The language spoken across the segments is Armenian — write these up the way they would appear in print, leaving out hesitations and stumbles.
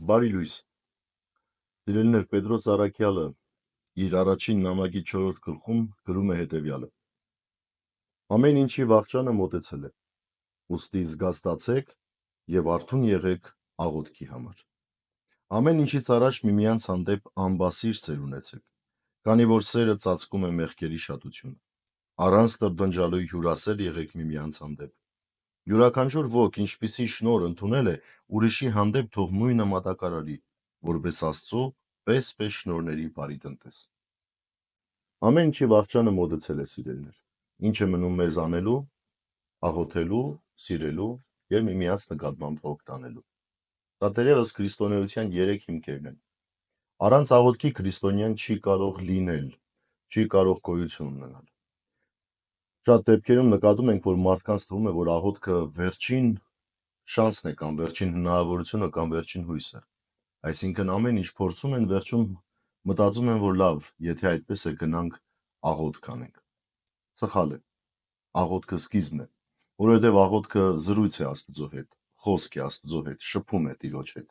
Բարի լույս։ Սիրելիներ, Պետրոս Առաքյալը իր առաջին նամակի 4-րդ գլխում գրում է հետևյալը. Ամեն ինչի վախճանը մոտեցել է, ուստի զգաստացեք եւ արթուն եղեք աղոթքի համար։ Ամեն ինչից առաջ միմյանց հանդեպ անբասիր սեր ունեցեք, քանի որ սերը ծածկում է մեղքերի շատությունը։ Առանց տրտնջալու հյուրասեր եղեք միմյանց հանդեպ։ Յուրաքանչյուր ոք, ինչպիսի շնորհ ընդունել է, ուրիշի հանդեպ թող նույնը մատակարարի, որպես Աստծո պես շնորհների բարի տնտես։ Ամեն ինչի վախճանը մոտեցել է, սիրելիներ։ Ինչ է մնում մեզ անելու, աղոթելու, սիրելու եւ միմյանց նկատմամբ հոգ տանելու։ Դա դերևս քրիստոնեության 3 հիմքերն են։ Առանց աղոթքի քրիստոնյան չի կարող լինել, չի կարող գոյություն ունենալ։ Շատ դեպքերում նկատում ենք, որ մարդկանց թվում է, որ աղոթքը վերջին շանսն է կամ վերջին հնարավորությունը կամ վերջին հույսը։ Այսինքն ամեն ինչ փորձում են, վերջում մտածում են, որ լավ, եթե այդպես է գնանք աղոթք անենք։ Սխալ է։ Աղոթքը սկիզբն է, որովհետև աղոթքը զրույց է Աստծո հետ, խոսք է Աստծո հետ, շփում է Տիրոջ հետ։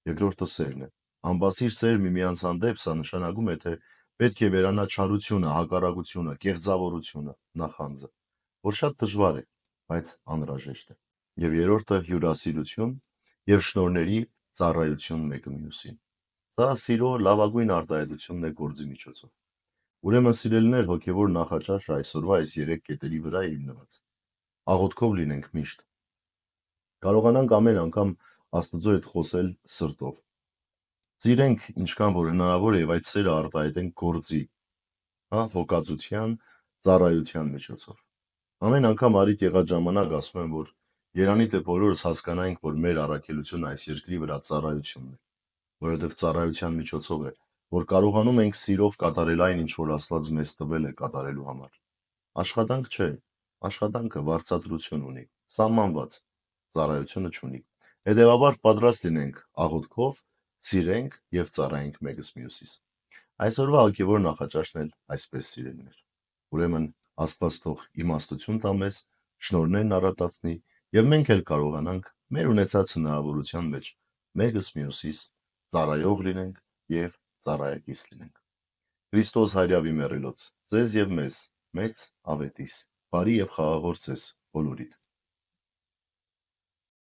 Երկրորդը սերն է։ Անբասիր սեր միմյանց հանդեպ սա նշանակում է, թե պետք է վերանա չարությունը, հակառակությունը, կեղծավորությունը, նախանձը, որ շատ դժվար է, բայց անհրաժեշտ է։ Եվ երրորդը հյուրասիրություն եւ շնորհների ծառայություն մեկը մյուսին։ Սա սիրո լավագույն արտահայտությունն է գործի միջոցով։ Ուրեմն սիրելիներ, հոգևոր նախաճաշը այսօրվա այս 3 կետերի վրա է հիմնված։ Աղոթքով լինենք միշտ։ Կարողանանք ամեն անգամ Աստծո հետ խոսել սրտով։ Սիրենք ինչքան որ հնարավոր է եւ այդ սերը արտահայտենք գործի, հոգածության, ծառայության միջոցով։ Ամեն անգամ արիք եղած ժամանակ ասում եմ, որ Երանի թե բոլորս հասկանանք, որ մեր առաքելությունը այս երկրի վրա ծառայությունն է, որովհետև ծառայության միջոցով է, որ կարողանում ենք սիրով կատարել այն, ինչ որ Աստված մեզ տվել է կատարելու համար։ Աշխատանք չէ, աշխատանքը վարձատրություն ունի, սահմանված, ծառայությունը չունի։ Հետևաբար պատրաստ լինենք աղոթքով, սիրենք եւ ծառայենք մեկս մյուսիս։ Այսօրվա հոգևոր նախաճաշն էլ այսպես սիրելիներ։ Ուրեմն Աստված թող իմաստություն տա մեզ, շնորհներն առատացնի եւ մենք էլ կարողանանք մեր ունեցած հնարավորության մեջ մեկս մյուսիս ծառայող լինենք եւ ծառայակից լինենք։ Քրիստոս հայրավի մեռելոց, ձեզ եւ մեզ մեծ ավետիս, բարի եւ խաղաղ օր ձեզ բոլորիդ։